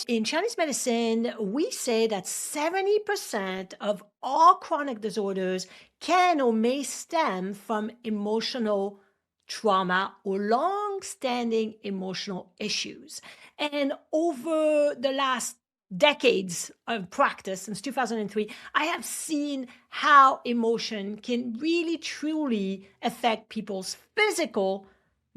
guys, in Chinese medicine, we say that 70% of all chronic disorders can or may stem from emotional trauma or long-standing emotional issues. And over the last decades of practice, since 2003, I have seen how emotion can really truly affect people's physical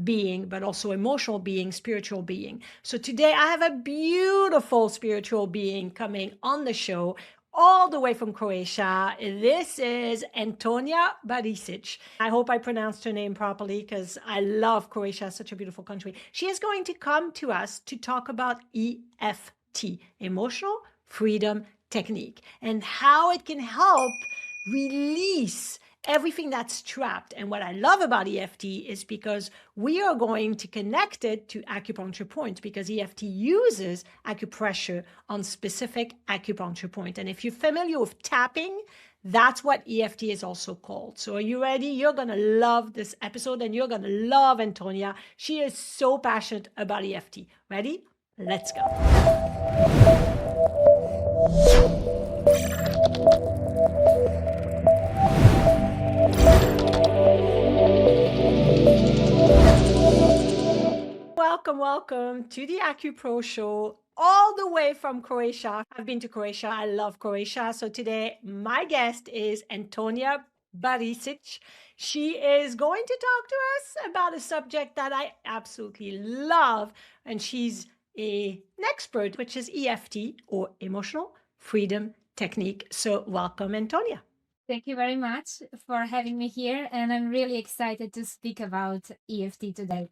being, but also emotional being, spiritual being. So today I have a beautiful spiritual being coming on the show all the way from Croatia. This is Antonija Barišić. I hope I pronounced her name properly because I love Croatia, such a beautiful country. She is going to come to us to talk about EFT, Emotional Freedom Technique, and how it can help release everything that's trapped. And what I love about EFT is because we are going to connect it to acupuncture points, because EFT uses acupressure on specific acupuncture point. And if you're familiar with tapping, that's what EFT is also called. So are you ready? You're going to love this episode and you're going to love Antonia. She is so passionate about EFT. Ready? Let's go. Welcome to the AcuPro Show, all the way from Croatia. I've been to Croatia. I love Croatia. So today, my guest is Antonija Barišić. She is going to talk to us about a subject that I absolutely love, and she's an expert, which is EFT, or Emotional Freedom Technique. So welcome, Antonija. Thank you very much for having me here, and I'm really excited to speak about EFT today.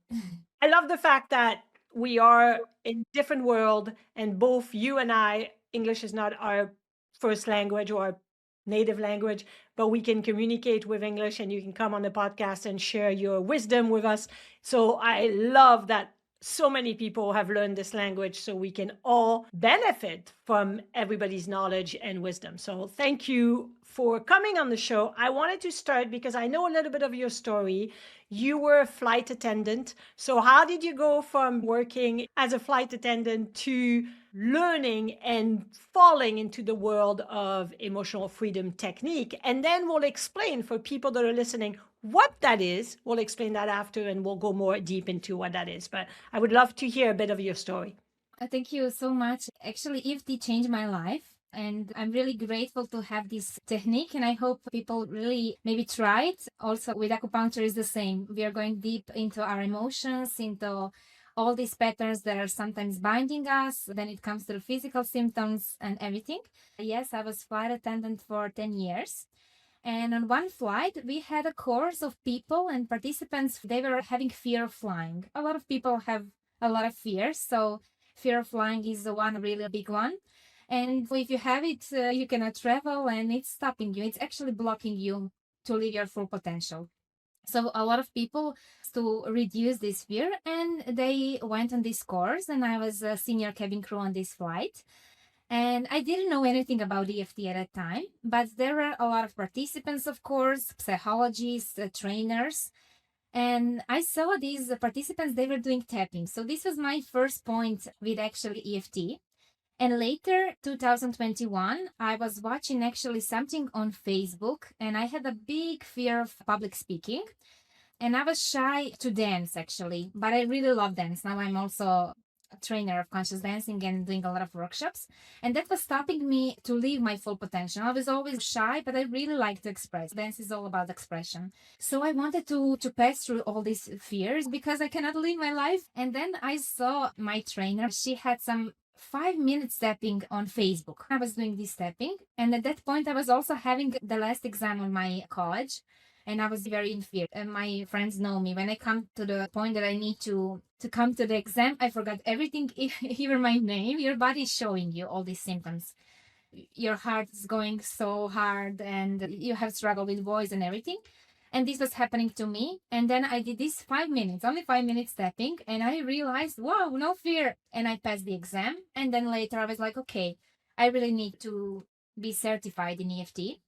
I love the fact that we are in different world, and both you and I, English is not our first language or native language, but we can communicate with English, and you can come on the podcast and share your wisdom with us. So I love that so many people have learned this language, so we can all benefit from everybody's knowledge and wisdom. So thank you for coming on the show. I wanted to start because I know a little bit of your story. You were a flight attendant. So how did you go from working as a flight attendant to learning and falling into the world of emotional freedom technique? And then we'll explain for people that are listening what that is. We'll explain that after, and we'll go more deep into what that is. But I would love to hear a bit of your story. Thank you so much. Actually, EFT changed my life, and I'm really grateful to have this technique, and I hope people really maybe try it. Also, with acupuncture is the same. We are going deep into our emotions, into all these patterns that are sometimes binding us. Then it comes to the physical symptoms and everything. Yes, I was flight attendant for 10 years. And on one flight, we had a course of people and participants. They were having fear of flying. A lot of people have a lot of fears. So fear of flying is the one really big one. And if you have it, you cannot travel, and it's stopping you. It's actually blocking you to live your full potential. So a lot of people to reduce this fear, and they went on this course, and I was a senior cabin crew on this flight. And I didn't know anything about EFT at that time, but there were a lot of participants, of course, psychologists, trainers. And I saw these participants, they were doing tapping. So this was my first point with actually EFT. And later, 2021, I was watching actually something on Facebook, and I had a big fear of public speaking. And I was shy to dance, actually, but I really love dance. Now I'm also a trainer of conscious dancing and doing a lot of workshops. And that was stopping me to live my full potential. I was always shy, but I really like to express. Dance is all about expression. So I wanted to pass through all these fears because I cannot live my life. And then I saw my trainer. She had some 5-minute stepping on Facebook. I was doing this stepping. And at that point, I was also having the last exam on my college. And I was very in fear. And my friends know me. When I come to the point that I need to come to the exam, I forgot everything, even my name. Your body is showing you all these symptoms. Your heart is going so hard, and you have struggle with voice and everything. And this was happening to me. And then I did this 5 minutes, only 5 minutes stepping. And I realized, wow, no fear. And I passed the exam. And then later I was like, okay, I really need to be certified in EFT.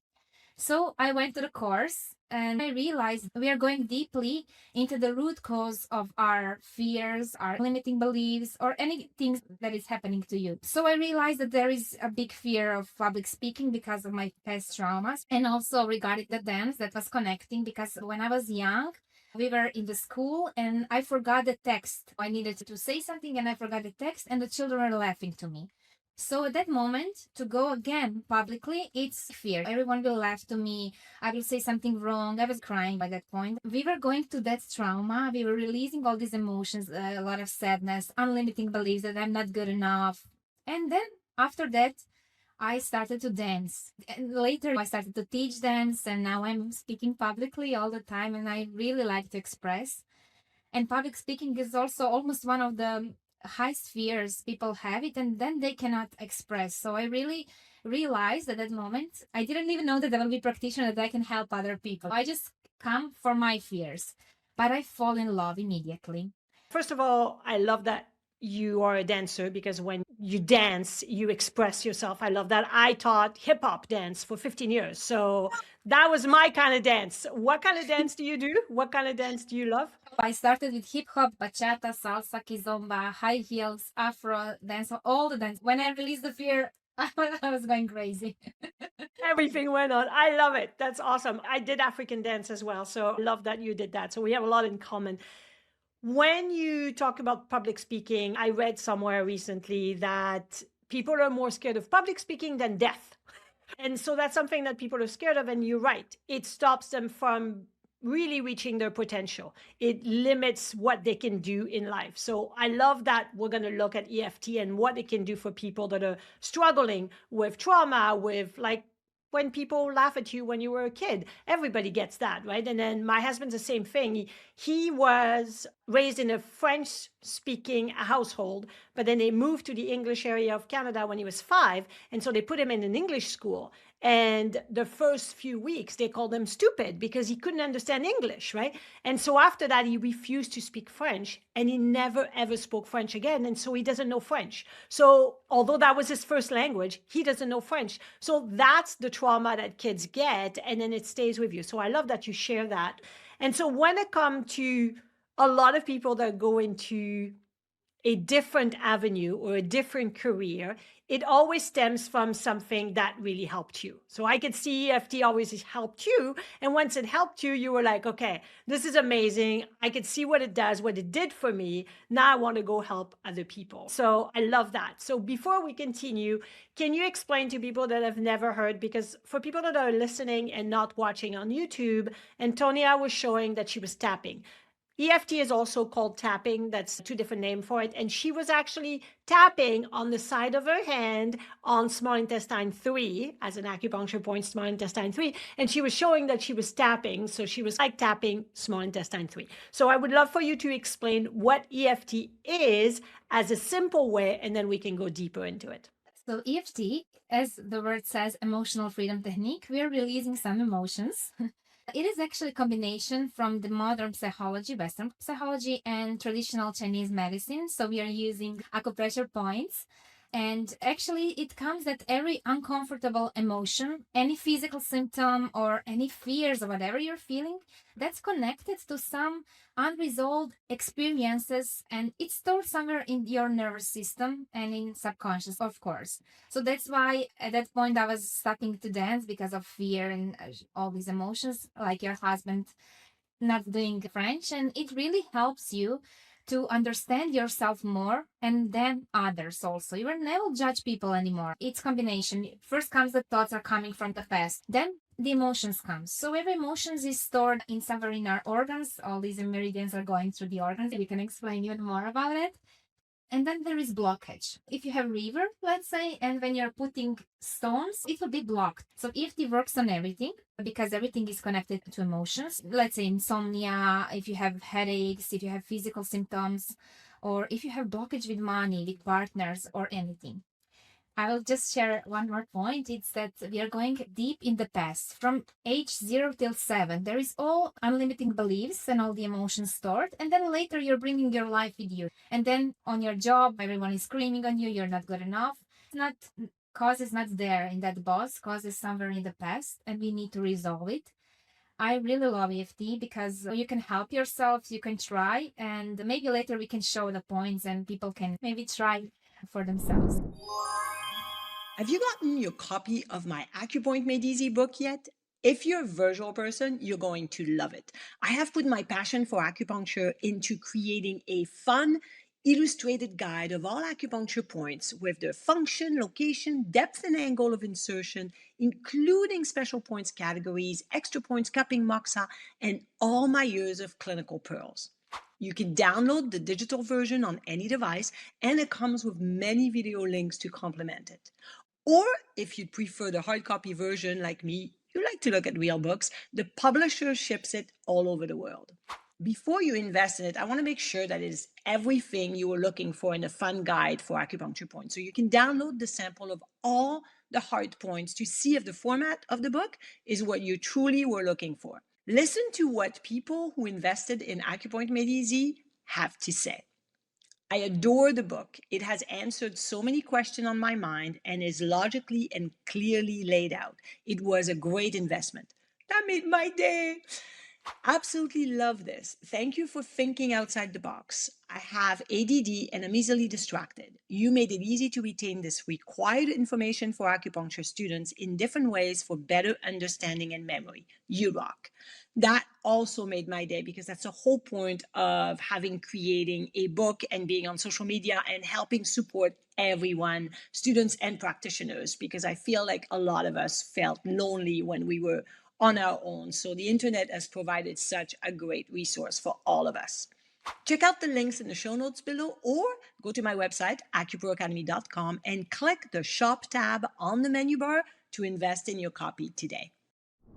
So I went to the course and I realized we are going deeply into the root cause of our fears, our limiting beliefs, or anything that is happening to you. So I realized that there is a big fear of public speaking because of my past traumas, and also regarding the dance that was connecting because when I was young, we were in the school and I forgot the text. I needed to say something and I forgot the text, and the children were laughing to me. So at that moment, to go again publicly, it's fear. Everyone will laugh to me. I will say something wrong. I was crying by that point. We were going to that trauma. We were releasing all these emotions, a lot of sadness, unlimiting beliefs that I'm not good enough. And then after that, I started to dance. And later, I started to teach dance, and now I'm speaking publicly all the time, and I really like to express. And public speaking is also almost one of the highest fears people have it, and then they cannot express. So I really realized at that moment, I didn't even know that I will be a practitioner, that I can help other people. I just come for my fears, but I fall in love immediately. First of all, I love that you are a dancer because when you dance, you express yourself. I love that. I taught hip hop dance for 15 years. So that was my kind of dance. What kind of dance do you do? What kind of dance do you love? I started with hip hop, bachata, salsa, kizomba, high heels, afro dance, all the dance. When I released the fear, I was going crazy. Everything went on. I love it. That's awesome. I did African dance as well. So I love that you did that. So we have a lot in common. When you talk about public speaking, I read somewhere recently that people are more scared of public speaking than death. And so that's something that people are scared of. And you're right, it stops them from really reaching their potential. It limits what they can do in life. So I love that we're going to look at EFT and what it can do for people that are struggling with trauma, with like when people laugh at you when you were a kid. Everybody gets that, right? And then my husband's the same thing. He was raised in a French speaking household, but then they moved to the English area of Canada when he was 5. And so they put him in an English school. And the first few weeks, they called him stupid because he couldn't understand English, right? And so after that, he refused to speak French and he never ever spoke French again. And so he doesn't know French. So although that was his first language, he doesn't know French. So that's the trauma that kids get. And then it stays with you. So I love that you share that. And so when it comes to a lot of people that go into a different avenue or a different career, it always stems from something that really helped you. So I could see EFT always helped you. And once it helped you, you were like, okay, this is amazing. I could see what it does, what it did for me. Now I want to go help other people. So I love that. So before we continue, can you explain to people that have never heard, because for people that are listening and not watching on YouTube, Antonia was showing that she was tapping. EFT is also called tapping. That's 2 different names for it. And she was actually tapping on the side of her hand on small intestine 3 as an acupuncture point, small intestine 3. And she was showing that she was tapping. So she was like tapping small intestine 3. So I would love for you to explain what EFT is as a simple way, and then we can go deeper into it. So EFT, as the word says, emotional freedom technique, we are releasing some emotions. It is actually a combination from the modern psychology, Western psychology, and traditional Chinese medicine. So we are using acupressure points. And actually, it comes that every uncomfortable emotion, any physical symptom, or any fears or whatever you're feeling, that's connected to some unresolved experiences, and it's stored somewhere in your nervous system and in subconscious, of course. So that's why at that point I was starting to dance because of fear and all these emotions, like your husband not doing French. And it really helps you to understand yourself more, and then others also. You will never judge people anymore. It's combination. First comes the thoughts are coming from the past, then the emotions come. So every emotions is stored in somewhere in our organs. All these meridians are going through the organs. We can explain even more about it. And then there is blockage. If you have river, let's say, and when you're putting stones, it will be blocked. So EFT works on everything because everything is connected to emotions. Let's say insomnia, if you have headaches, if you have physical symptoms, or if you have blockage with money, with partners, or anything. I will just share one more point. It's that we are going deep in the past. From age 0 till 7, there is all unlimiting beliefs and all the emotions stored. And then later you're bringing your life with you. And then on your job, everyone is screaming on you. You're not good enough. It's not cause is not there in that box, cause is somewhere in the past, and we need to resolve it. I really love EFT because you can help yourself, you can try, and maybe later we can show the points and people can maybe try for themselves. Have you gotten your copy of my AcuPoint Made Easy book yet? If you're a visual person, you're going to love it. I have put my passion for acupuncture into creating a fun, illustrated guide of all acupuncture points with their function, location, depth, and angle of insertion, including special points categories, extra points, cupping, moxa, and all my years of clinical pearls. You can download the digital version on any device, and it comes with many video links to complement it. Or if you'd prefer the hard copy version like me, you like to look at real books, the publisher ships it all over the world. Before you invest in it, I want to make sure that it is everything you were looking for in a fun guide for acupuncture points. So you can download the sample of all the hard points to see if the format of the book is what you truly were looking for. Listen to what people who invested in AcuPoint Made Easy have to say. I adore the book. It has answered so many questions on my mind and is logically and clearly laid out. It was a great investment. That made my day. Absolutely love this. Thank you for thinking outside the box. I have ADD and I'm easily distracted. You made it easy to retain this required information for acupuncture students in different ways for better understanding and memory. You rock. That also made my day because that's the whole point of creating a book and being on social media and helping support everyone, students and practitioners, because I feel like a lot of us felt lonely when we were on our own. So the internet has provided such a great resource for all of us. Check out the links in the show notes below or go to my website, acuproacademy.com, and click the shop tab on the menu bar to invest in your copy today.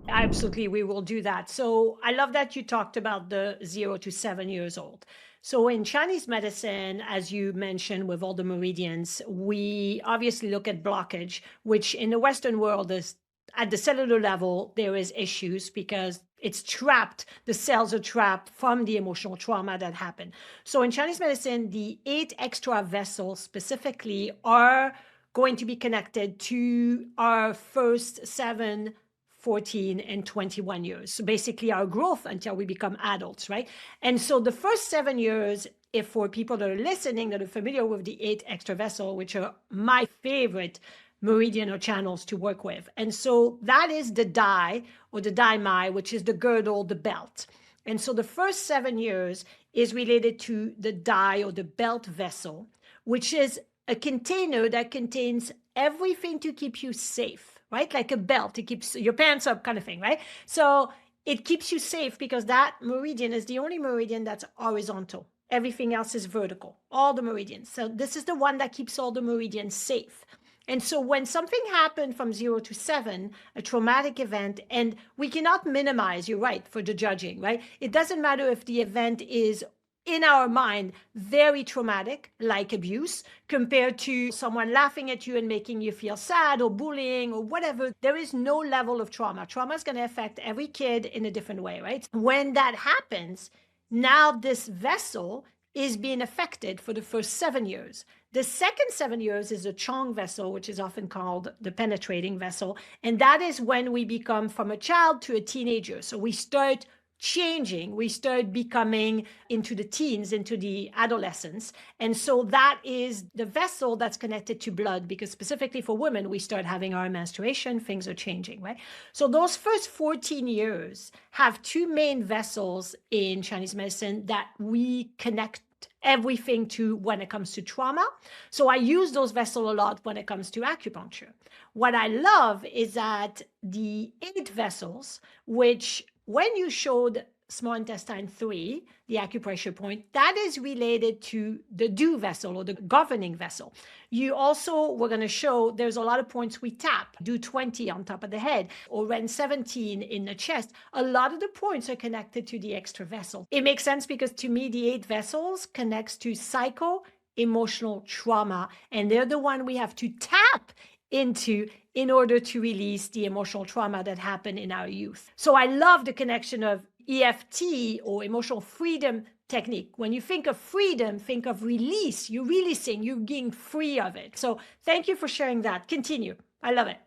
Absolutely, we will do that. So I love that you talked about the 0 to 7 years old. So in Chinese medicine, as you mentioned, with all the meridians, we obviously look at blockage, which in the Western world is at the cellular level, there is issues because it's trapped, the cells are trapped from the emotional trauma that happened. So in Chinese medicine, the 8 extra vessels specifically are going to be connected to our first 7, 14 and 21 years. So basically our growth until we become adults, right? And so the first 7 years, if for people that are listening that are familiar with the 8 extra vessel, which are my favorite meridian or channels to work with. And so that is the dai or the daimai, which is the girdle, the belt. And so the first 7 years is related to the dai or the belt vessel, which is a container that contains everything to keep you safe, right? Like a belt, it keeps your pants up kind of thing, right? So it keeps you safe because that meridian is the only meridian that's horizontal. Everything else is vertical, all the meridians. So this is the one that keeps all the meridians safe. And so when something happened from 0 to 7, a traumatic event, and we cannot minimize, you're right, for the judging, right? It doesn't matter if the event is in our mind very traumatic, like abuse, compared to someone laughing at you and making you feel sad or bullying or whatever. There is no level of trauma. Trauma is going to affect every kid in a different way, right? When that happens, now this vessel is being affected for the first 7 years. The second 7 years is a Chong vessel, which is often called the penetrating vessel. And that is when we become from a child to a teenager. So we start changing, we start becoming into the teens, into the adolescence. And so that is the vessel that's connected to blood, because specifically for women, we start having our menstruation, things are changing, right? So those first 14 years have 2 main vessels in Chinese medicine that we connect everything to when it comes to trauma. So I use those vessels a lot when it comes to acupuncture. What I love is that the 8 vessels, which when you showed small intestine 3, the acupressure point, that is related to the DU vessel or the governing vessel. You also were going to show there's a lot of points we tap, DU20 on top of the head or REN 17 in the chest. A lot of the points are connected to the extra vessel. It makes sense because to me, the 8 vessels connects to psycho-emotional trauma, and they're the one we have to tap into in order to release the emotional trauma that happened in our youth. So I love the connection of EFT or emotional freedom technique. When you think of freedom, think of release. You're releasing, you're getting free of it. So thank you for sharing that. Continue. I love it.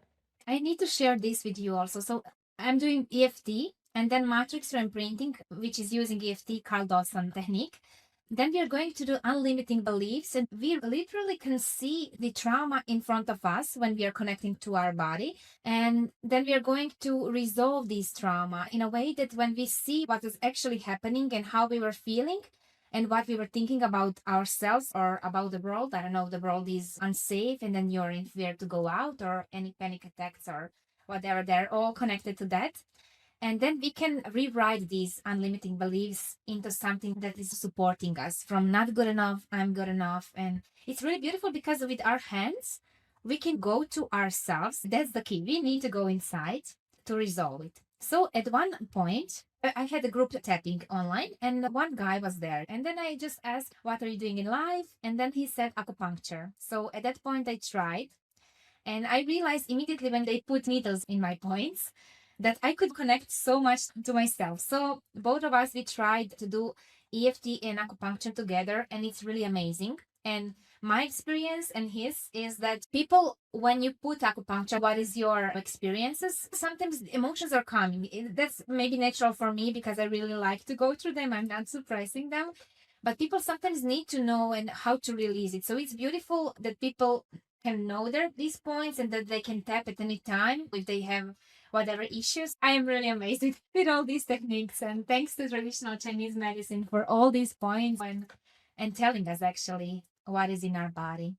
I need to share this with you also. So I'm doing EFT and then matrix reimprinting, which is using EFT Carl Dawson technique. Then we are going to do unlimiting beliefs, and we literally can see the trauma in front of us when we are connecting to our body. And then we are going to resolve this trauma in a way that when we see what is actually happening and how we were feeling and what we were thinking about ourselves or about the world, I don't know, the world is unsafe and then you're in fear to go out or any panic attacks or whatever, they're all connected to that. And then we can rewrite these unlimiting beliefs into something that is supporting us from not good enough, I'm good enough. And it's really beautiful because with our hands, we can go to ourselves. That's the key. We need to go inside to resolve it. So at one point, I had a group tapping online and one guy was there. And then I just asked, what are you doing in life? And then he said acupuncture. So at that point I tried. And I realized immediately when they put needles in my points, that I could connect so much to myself. So both of us, we tried to do EFT and acupuncture together, and it's really amazing. And my experience and his is that people, when you put acupuncture, what is your experiences? Sometimes emotions are coming. That's maybe natural for me because I really like to go through them. I'm not suppressing them. But people sometimes need to know and how to release it. So it's beautiful that people can know these points and that they can tap at any time if they have whatever issues. I am really amazed with all these techniques, and thanks to traditional Chinese medicine for all these points and telling us actually what is in our body.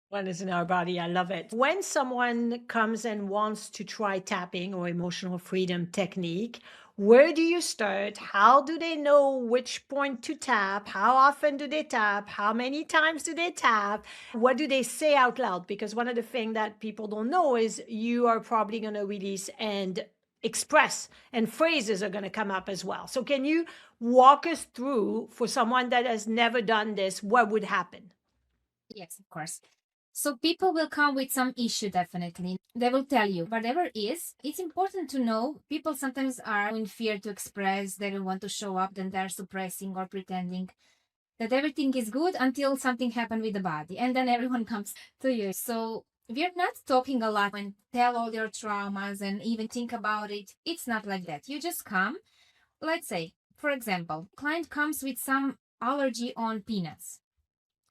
What is in our body? I love it. When someone comes and wants to try tapping or emotional freedom technique, where do you start? How do they know which point to tap? How often do they tap? How many times do they tap? What do they say out loud? Because one of the things that people don't know is you are probably going to release and express, and phrases are going to come up as well. So can you walk us through, for someone that has never done this, what would happen? Yes, of course. So people will come with some issue, definitely. They will tell you whatever is. It's important to know people sometimes are in fear to express. They don't want to show up, then they're suppressing or pretending that everything is good until something happened with the body. And then everyone comes to you. So we're not talking a lot and tell all your traumas and even think about it. It's not like that. You just come. Let's say, for example, client comes with some allergy on peanuts.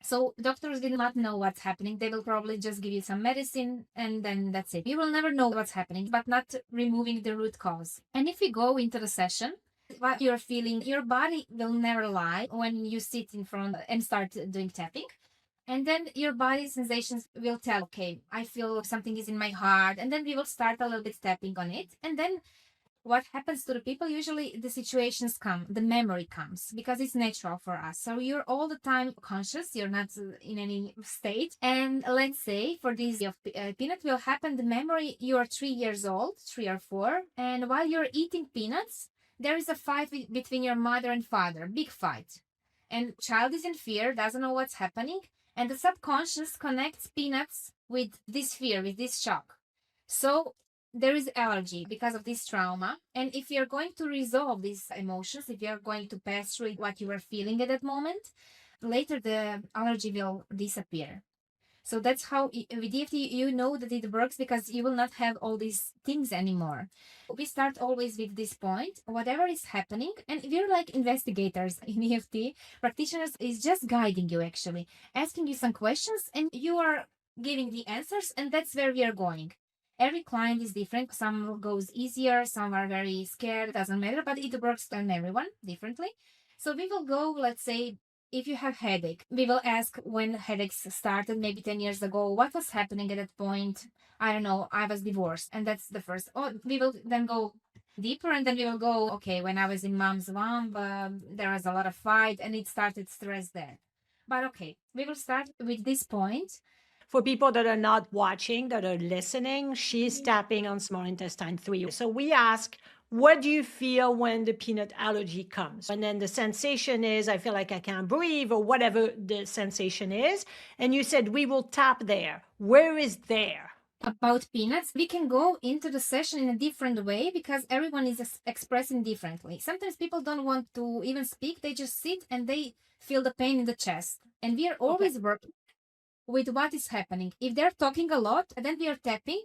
So doctors will not know what's happening. They will probably just give you some medicine and then that's it. You will never know what's happening, but not removing the root cause. And if you go into the session, what you're feeling, your body will never lie when you sit in front and start doing tapping. And then your body sensations will tell, okay, I feel something is in my heart. And then we will start a little bit tapping on it. And then what happens to the people, usually the situations come, the memory comes because it's natural for us. So you're all the time conscious, you're not in any state. And let's say for this peanut will happen, the memory, you are 3 years old, 3 or 4. And while you're eating peanuts, there is a fight between your mother and father, big fight. And child is in fear, doesn't know what's happening. And the subconscious connects peanuts with this fear, with this shock. So there is allergy because of this trauma. And if you're going to resolve these emotions, if you're going to pass through what you were feeling at that moment, later the allergy will disappear. So that's how with EFT you know that it works because you will not have all these things anymore. We start always with this point, whatever is happening, and we're like investigators in EFT. Practitioners is just guiding you, actually, asking you some questions, and you are giving the answers, and that's where we are going. Every client is different. Some goes easier, some are very scared, doesn't matter, but it works on everyone differently. So we will go, let's say, if you have headache, we will ask when headaches started, maybe 10 years ago, what was happening at that point? I don't know, I was divorced. And that's the first. Oh, we will then go deeper and then we will go, okay, when I was in mom's womb, there was a lot of fight and it started stress there. But okay, we will start with this point. For people that are not watching, that are listening, she's tapping on small intestine 3. So we ask, what do you feel when the peanut allergy comes? And then the sensation is, I feel like I can't breathe, or whatever the sensation is. And you said, we will tap there. Where is there? about peanuts, we can go into the session in a different way because everyone is expressing differently. Sometimes people don't want to even speak, they just sit and they feel the pain in the chest. And we are always working with what is happening. If they're talking a lot, then we are tapping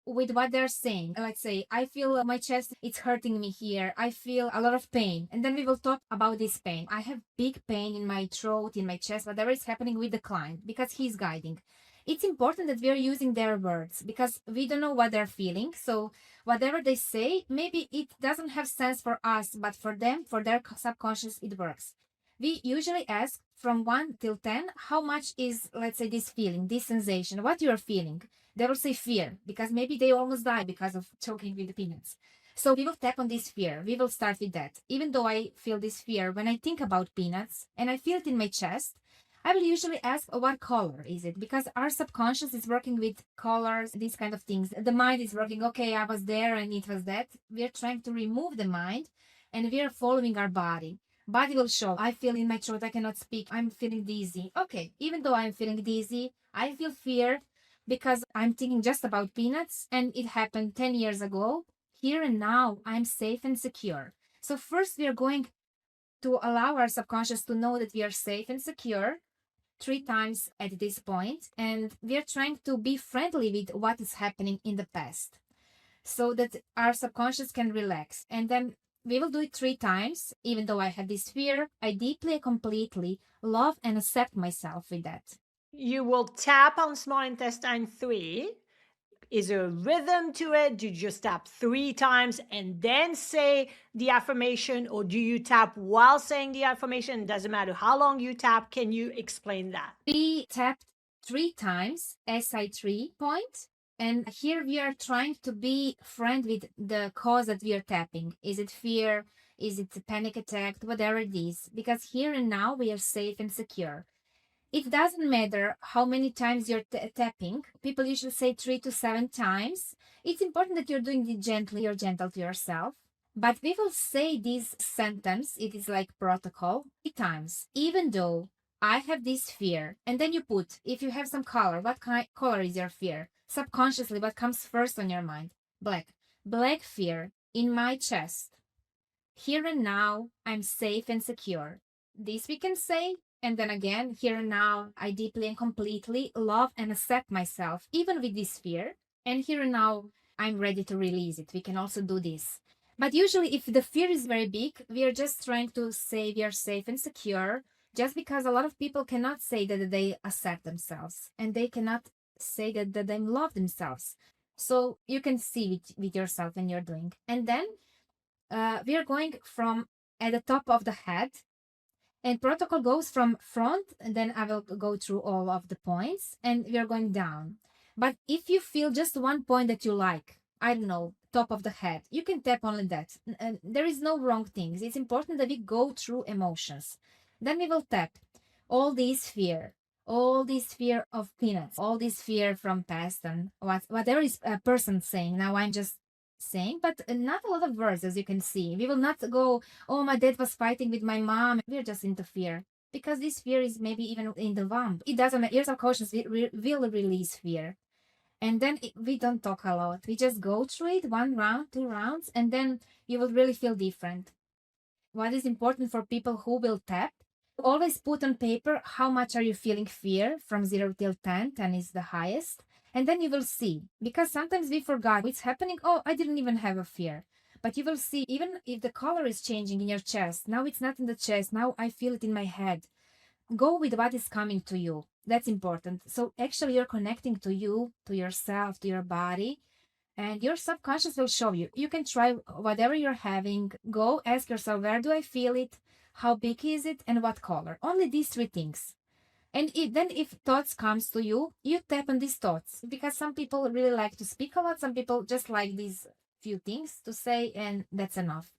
with what they're saying. Let's say, I feel my chest, it's hurting me here. I feel a lot of pain. And then we will talk about this pain. I have big pain in my throat, in my chest, whatever is happening with the client because he's guiding. It's important that we are using their words because we don't know what they're feeling. So whatever they say, maybe it doesn't have sense for us, but for them, for their subconscious, it works. We usually ask from 1 till 10, how much is, let's say, this feeling, this sensation, what you are feeling. They will say fear because maybe they almost die because of choking with the peanuts. So we will tap on this fear. We will start with that. Even though I feel this fear when I think about peanuts and I feel it in my chest, I will usually ask, what color is it? Because our subconscious is working with colors, these kind of things. The mind is working, okay, I was there and it was that. We are trying to remove the mind and we are following our body. Body will show, I feel in my throat, I cannot speak, I'm feeling dizzy. Okay, even though I'm feeling dizzy, I feel fear because I'm thinking just about peanuts and it happened 10 years ago. Here and now, I'm safe and secure. So first we are going to allow our subconscious to know that we are safe and secure 3 times at this point, and we are trying to be friendly with what is happening in the past so that our subconscious can relax. And then we will do it 3 times. Even though I have this fear, I deeply and completely love and accept myself with that. You will tap on small intestine 3. Is there a rhythm to it? Do you just tap 3 times and then say the affirmation, or do you tap while saying the affirmation? It doesn't matter how long you tap. Can you explain that? We tapped 3 times SI3 point. And here we are trying to be friend with the cause that we are tapping. Is it fear? Is it a panic attack? Whatever it is. Because here and now we are safe and secure. It doesn't matter how many times you're tapping. People usually say 3 to 7 times. It's important that you're doing it gently. You're gentle to yourself. But we will say this sentence, it is like protocol, 3 times. Even though I have this fear. And then you put, if you have some color, what color is your fear? Subconsciously, what comes first on your mind? Black. Black fear in my chest. Here and now, I'm safe and secure. This we can say. And then again, here and now, I deeply and completely love and accept myself, even with this fear. And here and now, I'm ready to release it. We can also do this. But usually, if the fear is very big, we are just trying to say we are safe and secure, just because a lot of people cannot say that they accept themselves and they cannot say that they love themselves. So you can see it with yourself when you're doing. And then we are going from at the top of the head. And protocol goes from front, and then I will go through all of the points, and we are going down. But if you feel just one point that you like, I don't know, top of the head, you can tap only that. And there is no wrong things. It's important that we go through emotions. Then we will tap all this fear of peanuts, all this fear from past, and whatever is a person saying. Now I'm just saying, but not a lot of words, as you can see. We will not go, oh, my dad was fighting with my mom. We're just into fear because this fear is maybe even in the womb. It doesn't matter. Your subconscious will release fear. And then we don't talk a lot. We just go through it 1 round, 2 rounds, and then you will really feel different. What is important for people who will tap, always put on paper how much are you feeling fear from 0 till 10. 10 is the highest. And then you will see, because sometimes we forgot what's happening. Oh, I didn't even have a fear. But you will see, even if the color is changing in your chest, now it's not in the chest, now I feel it in my head. Go with what is coming to you. That's important. So actually you're connecting to you, to yourself, to your body, and your subconscious will show you. You can try whatever you're having. Go ask yourself, where do I feel it? How big is it? And what color? Only these 3 things. And then if thoughts comes to you, you tap on these thoughts, because some people really like to speak a lot. Some people just like these few things to say, and that's enough.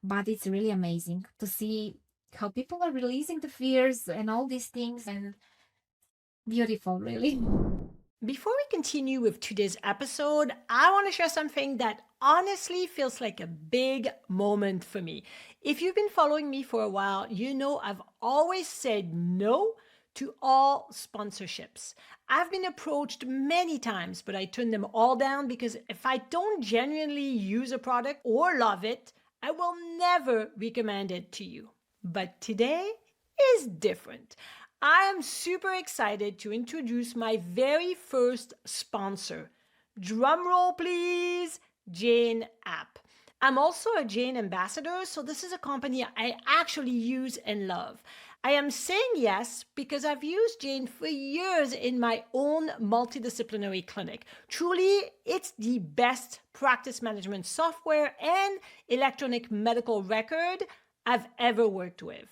But it's really amazing to see how people are releasing the fears and all these things, and beautiful, really. Before we continue with today's episode, I want to share something that honestly feels like a big moment for me. If you've been following me for a while, you know I've always said no to all sponsorships. I've been approached many times, but I turn them all down because if I don't genuinely use a product or love it, I will never recommend it to you. But today is different. I am super excited to introduce my very first sponsor. Drum roll, please. Jane App. I'm also a Jane ambassador, so this is a company I actually use and love. I am saying yes because I've used Jane for years in my own multidisciplinary clinic. Truly, it's the best practice management software and electronic medical record I've ever worked with.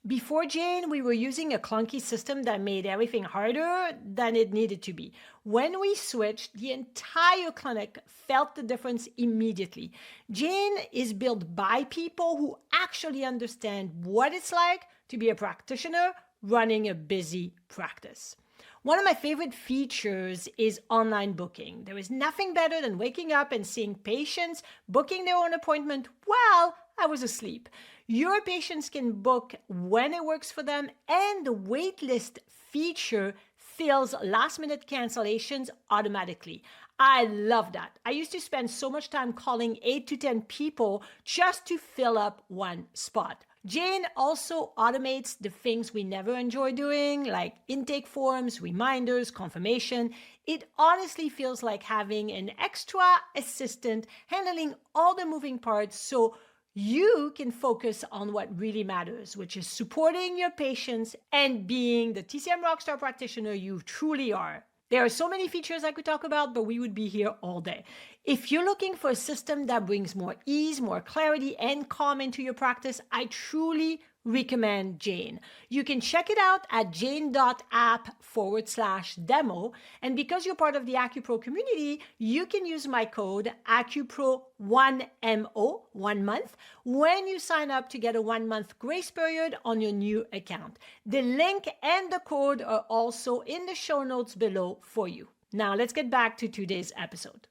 Before Jane, we were using a clunky system that made everything harder than it needed to be. When we switched, the entire clinic felt the difference immediately. Jane is built by people who actually understand what it's like to be a practitioner running a busy practice. One of my favorite features is online booking. There is nothing better than waking up and seeing patients booking their own appointment while I was asleep. Your patients can book when it works for them, and the waitlist feature fills last-minute cancellations automatically. I love that. I used to spend so much time calling 8 to 10 people just to fill up one spot. Jane also automates the things we never enjoy doing, like intake forms, reminders, confirmation. It honestly feels like having an extra assistant handling all the moving parts so you can focus on what really matters, which is supporting your patients and being the TCM rockstar practitioner you truly are. There are so many features I could talk about, but we would be here all day. If you're looking for a system that brings more ease, more clarity, and calm into your practice, I truly recommend Jane. You can check it out at jane.app/demo. And because you're part of the AcuPro community, you can use my code AcuPro1MO, 1 month, when you sign up to get a 1-month grace period on your new account. The link and the code are also in the show notes below for you. Now let's get back to today's episode.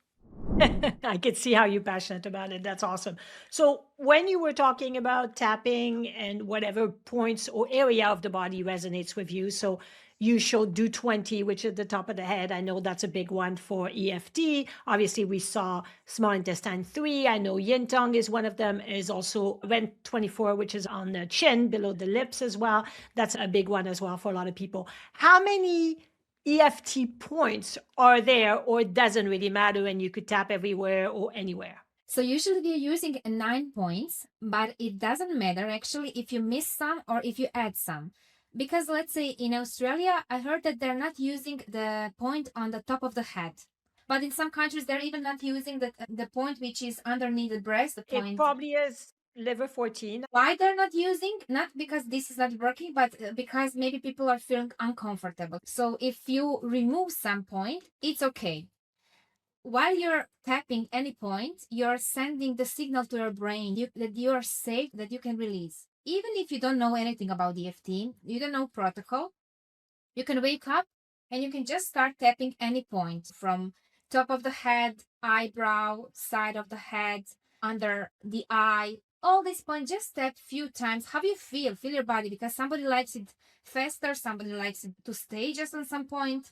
I can see how you're passionate about it. That's awesome. So when you were talking about tapping and whatever points or area of the body resonates with you, so you showed DU20, which is the top of the head. I know that's a big one for EFT. Obviously, we saw small intestine 3. I know yin tongue is one of them. Is also Rent 24, which is on the chin, below the lips as well. That's a big one as well for a lot of people. How many EFT points are there, or it doesn't really matter and you could tap everywhere or anywhere? So usually we're using 9 points, but it doesn't matter actually if you miss some or if you add some. Because let's say in Australia, I heard that they're not using the point on the top of the head. But in some countries, they're even not using the point which is underneath the breast. The point. It probably is liver 14. Why they're not using? Not because this is not working, but because maybe people are feeling uncomfortable. So if you remove some point, it's okay. While you're tapping any point, you're sending the signal to your brain that you are safe, that you can release. Even if you don't know anything about EFT, you don't know protocol, you can wake up and you can just start tapping any point from top of the head, eyebrow, side of the head, under the eye. All these points, just tap few times. How you feel? Feel your body, because somebody likes it faster, somebody likes it to stay just on some point.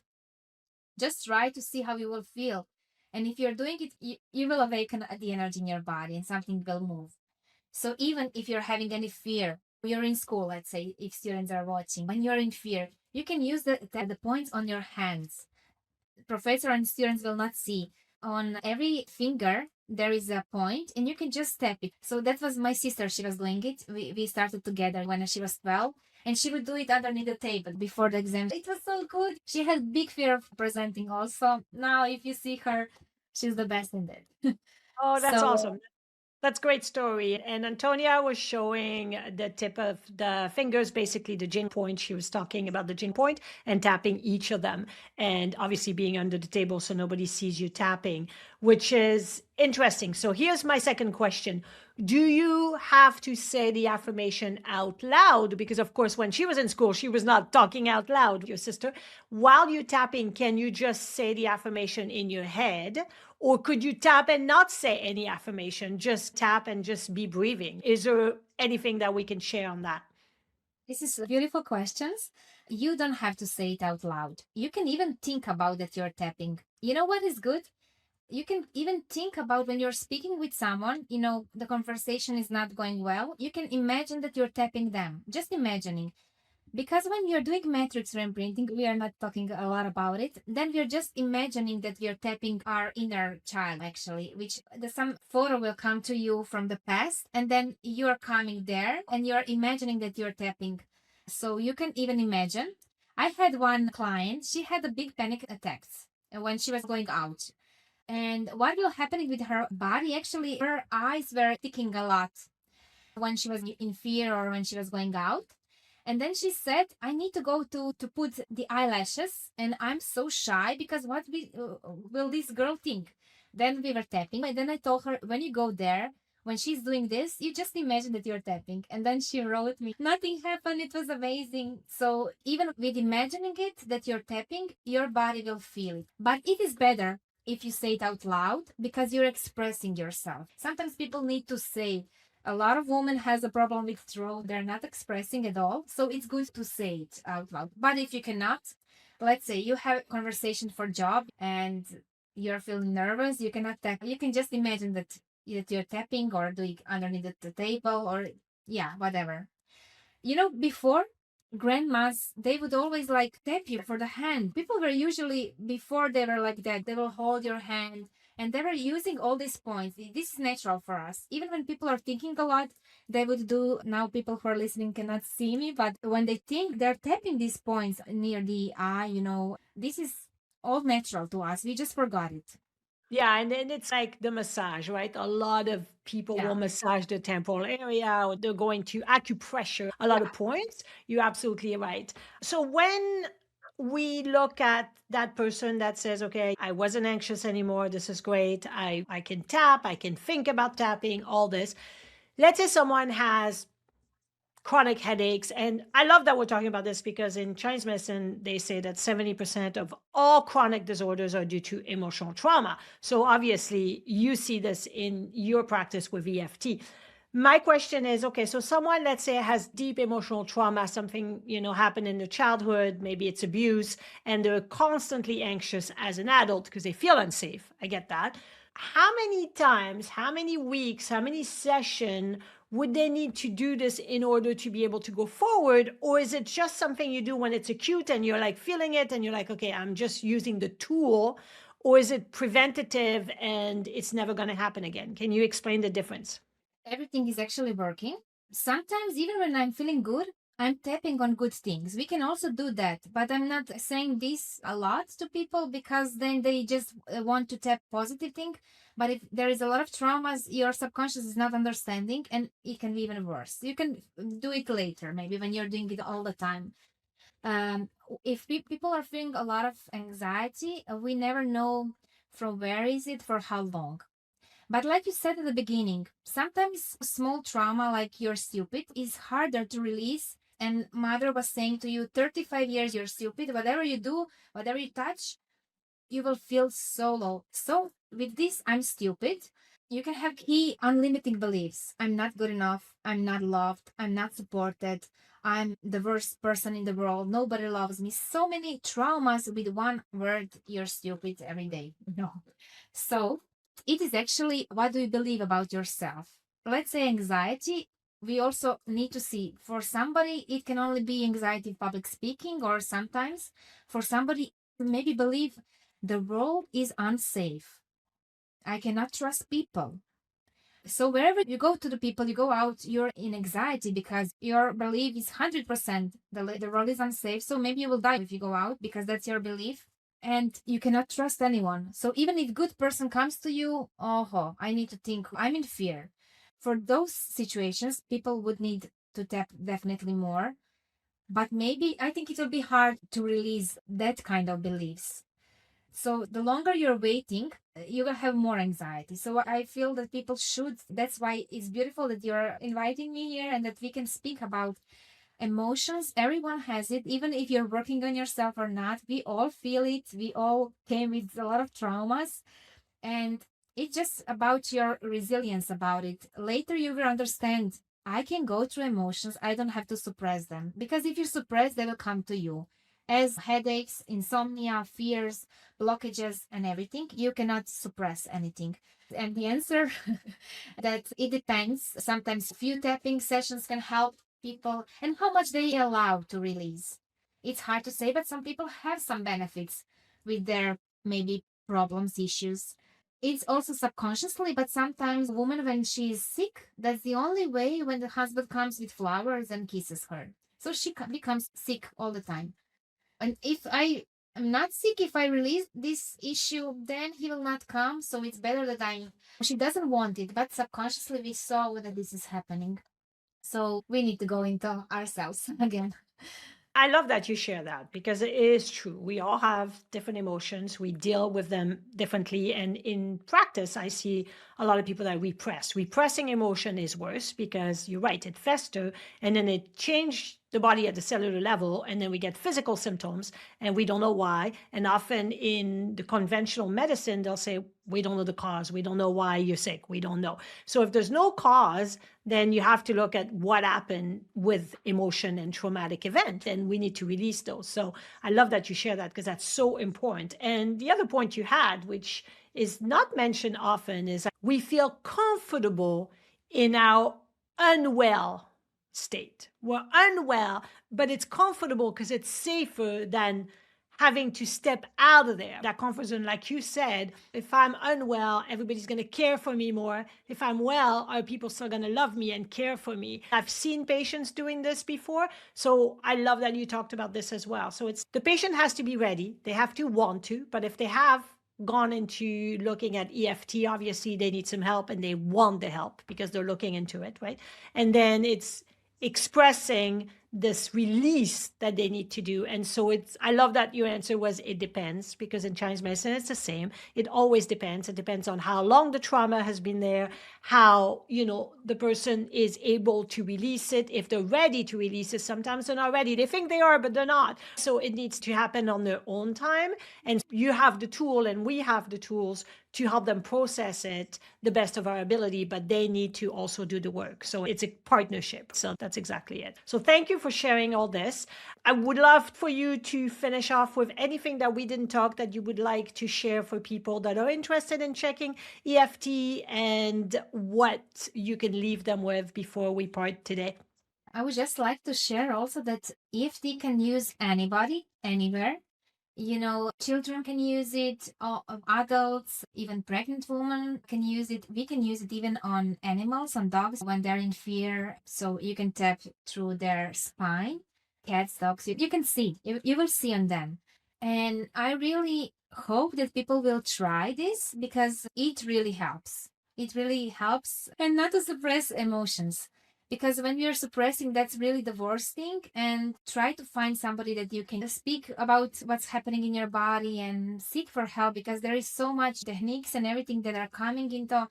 Just try to see how you will feel. And if you're doing it, you will awaken the energy in your body and something will move. So even if you're having any fear, you're in school, let's say, if students are watching, when you're in fear, you can use the points on your hands. Professor and students will not see. On every finger, there is a point and you can just tap it. So that was my sister. She was doing it. We started together when she was 12 and she would do it underneath the table before the exam. It was so good. She had big fear of presenting also. Now, if you see her, she's the best in that. Oh, that's awesome. That's a great story. And Antonia was showing the tip of the fingers, basically the Jing point. She was talking about the Jing point and tapping each of them. And obviously being under the table so nobody sees you tapping, which is interesting. So here's my second question. Do you have to say the affirmation out loud? Because of course, when she was in school, she was not talking out loud, your sister. While you're tapping, can you just say the affirmation in your head? Or could you tap and not say any affirmation, just tap and just be breathing? Is there anything that we can share on that? This is beautiful questions. You don't have to say it out loud. You can even think about that you're tapping. You know what is good? You can even think about when you're speaking with someone, the conversation is not going well. You can imagine that you're tapping them, just imagining. Because when you're doing matrix reimprinting, we are not talking a lot about it. Then we're just imagining that we're tapping our inner child, actually, which some photo will come to you from the past, and then you're coming there and you're imagining that you're tapping. So you can even imagine. I had one client, she had a big panic attacks when she was going out. And what will happening with her body? Actually, her eyes were ticking a lot when she was in fear or when she was going out. And then she said, I need to go to put the eyelashes, and I'm so shy because what will this girl think? Then we were tapping, and then I told her, when you go there, when she's doing this, you just imagine that you're tapping. And then she wrote me, nothing happened. It was amazing. So even with imagining it, that you're tapping, your body will feel it. But it is better if you say it out loud because you're expressing yourself. Sometimes people need to say, a lot of women has a problem with throat. They're not expressing at all. So it's good to say it out loud. But if you cannot, let's say you have a conversation for job and you're feeling nervous, you cannot tap. You can just imagine that you're tapping or doing underneath the table or whatever. Before grandmas, they would always like tap you for the hand. People were usually, before they were like that, they will hold your hand and they were using all these points. This is natural for us. Even when people are thinking a lot, they would do, now people who are listening cannot see me, but when they think, they're tapping these points near the eye, this is all natural to us. We just forgot it. Yeah, and then it's like the massage, right? A lot of people will massage the temporal area, or they're going to acupressure a lot of points. You're absolutely right. So when we look at that person that says, okay, I wasn't anxious anymore, this is great, I can tap, I can think about tapping, all this. Let's say someone has chronic headaches. And I love that we're talking about this because in Chinese medicine, they say that 70% of all chronic disorders are due to emotional trauma. So obviously, you see this in your practice with EFT. My question is, okay, so someone, let's say, has deep emotional trauma, something, happened in their childhood, maybe it's abuse, and they're constantly anxious as an adult because they feel unsafe. I get that. How many times, how many weeks, how many sessions would they need to do this in order to be able to go forward? Or is it just something you do when it's acute and you're like feeling it and you're like, okay, I'm just using the tool? Or is it preventative and it's never going to happen again? Can you explain the difference? Everything is actually working. Sometimes, even when I'm feeling good, I'm tapping on good things. We can also do that, but I'm not saying this a lot to people because then they just want to tap positive thing. But if there is a lot of traumas, your subconscious is not understanding and it can be even worse. You can do it later, maybe when you're doing it all the time. If people are feeling a lot of anxiety, we never know from where is it for how long. But like you said at the beginning, sometimes small trauma like you're stupid is harder to release. And mother was saying to you, 35 years you're stupid. Whatever you do, whatever you touch, you will feel so low. So with this, I'm stupid. You can have key unlimiting beliefs. I'm not good enough. I'm not loved. I'm not supported. I'm the worst person in the world. Nobody loves me. So many traumas with one word, you're stupid every day. No. So it is actually, what do you believe about yourself? Let's say anxiety. We also need to see, for somebody, it can only be anxiety public speaking, or sometimes for somebody, maybe believe the world is unsafe. I cannot trust people. So wherever you go to the people, you go out, you're in anxiety because your belief is 100% the world is unsafe. So maybe you will die if you go out because that's your belief. And you cannot trust anyone. So even if good person comes to you, I need to think, I'm in fear. For those situations, people would need to tap definitely more. But maybe I think it will be hard to release that kind of beliefs. So the longer you're waiting, you will have more anxiety. So I feel that people should, that's why it's beautiful that you're inviting me here and that we can speak about emotions. Everyone has it, even if you're working on yourself or not. We all feel it. We all came with a lot of traumas. And it's just about your resilience about it. Later, you will understand I can go through emotions. I don't have to suppress them, because if you suppress, they will come to you as headaches, insomnia, fears, blockages, and everything. You cannot suppress anything. And the answer that it depends. Sometimes few tapping sessions can help people, and how much they allow to release. It's hard to say, but some people have some benefits with their maybe problems, issues. It's also subconsciously, but sometimes a woman, when she is sick, that's the only way, when the husband comes with flowers and kisses her. So she becomes sick all the time. And if I am not sick, if I release this issue, then he will not come. So it's better that she doesn't want it, but subconsciously we saw that this is happening. So we need to go into ourselves again. I love that you share that because it is true. We all have different emotions. We deal with them differently. And in practice, I see a lot of people that repress. Repressing emotion is worse because you're right, it festers and then it changes the body at the cellular level. And then we get physical symptoms and we don't know why. And often in the conventional medicine, they'll say, we don't know the cause. We don't know why you're sick. We don't know. So if there's no cause, then you have to look at what happened with emotion and traumatic event, and we need to release those. So I love that you share that because that's so important. And the other point you had, which is not mentioned often, is that we feel comfortable in our unwell state. We're unwell, but it's comfortable because it's safer than having to step out of there. That comfort zone, like you said, if I'm unwell, everybody's going to care for me more. If I'm well, are people still going to love me and care for me? I've seen patients doing this before. So I love that you talked about this as well. So it's the patient has to be ready. They have to want to, but if they have gone into looking at EFT, obviously they need some help and they want the help because they're looking into it, right? And then it's expressing this release that they need to do. And so I love that your answer was it depends, because in Chinese medicine it's the same. It always depends. It depends on how long the trauma has been there, how the person is able to release it, if they're ready to release it. Sometimes they're not ready. They think they are, but they're not. So it needs to happen on their own time. And you have the tool and we have the tools to help them process it the best of our ability, but they need to also do the work. So it's a partnership. So that's exactly it. So thank you for sharing all this. I would love for you to finish off with anything that we didn't talk that you would like to share for people that are interested in checking EFT and what you can leave them with before we part today. I would just like to share also that EFT can use anybody, anywhere. Children can use it, adults, even pregnant women can use it. We can use it even on animals, on dogs when they're in fear. So you can tap through their spine. Cats, dogs, you can see, you will see on them. And I really hope that people will try this because it really helps. It really helps, and not to suppress emotions. Because when we are suppressing, that's really the worst thing. And try to find somebody that you can speak about what's happening in your body and seek for help, because there is so much techniques and everything that are coming into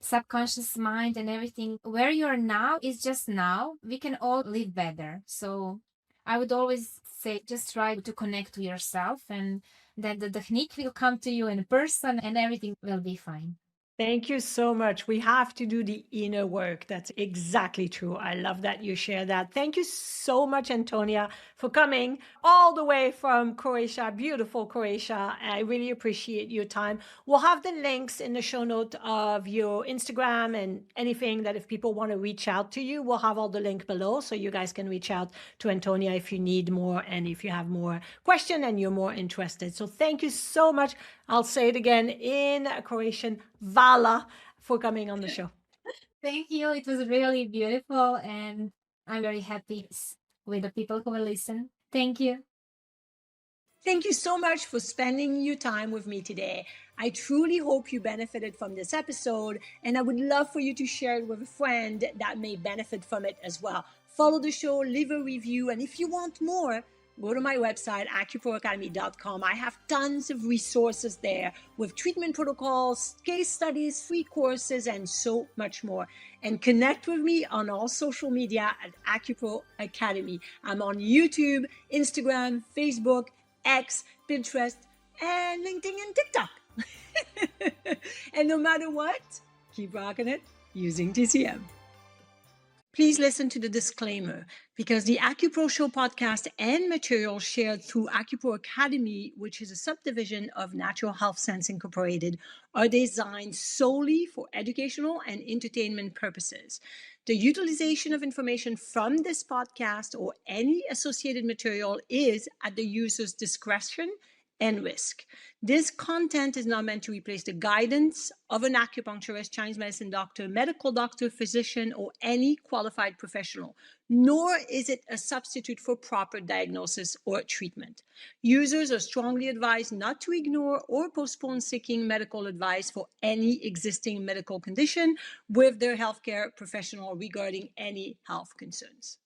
subconscious mind and everything. Where you're now is just now. We can all live better. So I would always say, just try to connect to yourself, and then the technique will come to you in person and everything will be fine. Thank you so much. We have to do the inner work. That's exactly true. I love that you share that. Thank you so much, Antonia, for coming all the way from Croatia, beautiful Croatia. I really appreciate your time. We'll have the links in the show note of your Instagram and anything that if people want to reach out to you, we'll have all the link below so you guys can reach out to Antonia if you need more and if you have more question and you're more interested. So thank you so much. I'll say it again in Croatian, Vala, for coming on the show. Thank you. It was really beautiful, and I'm very happy with the people who will listen. Thank you. Thank you so much for spending your time with me today. I truly hope you benefited from this episode, and I would love for you to share it with a friend that may benefit from it as well. Follow the show, leave a review, and if you want more, go to my website, acuproacademy.com. I have tons of resources there with treatment protocols, case studies, free courses, and so much more. And connect with me on all social media at AcuPro Academy. I'm on YouTube, Instagram, Facebook, X, Pinterest, and LinkedIn and TikTok. And no matter what, keep rocking it using TCM. Please listen to the disclaimer, because the AcuPro Show podcast and materials shared through AcuPro Academy, which is a subdivision of Natural Health Sense Incorporated, are designed solely for educational and entertainment purposes. The utilization of information from this podcast or any associated material is at the user's discretion and risk. This content is not meant to replace the guidance of an acupuncturist, Chinese medicine doctor, medical doctor, physician, or any qualified professional, nor is it a substitute for proper diagnosis or treatment. Users are strongly advised not to ignore or postpone seeking medical advice for any existing medical condition with their healthcare professional regarding any health concerns.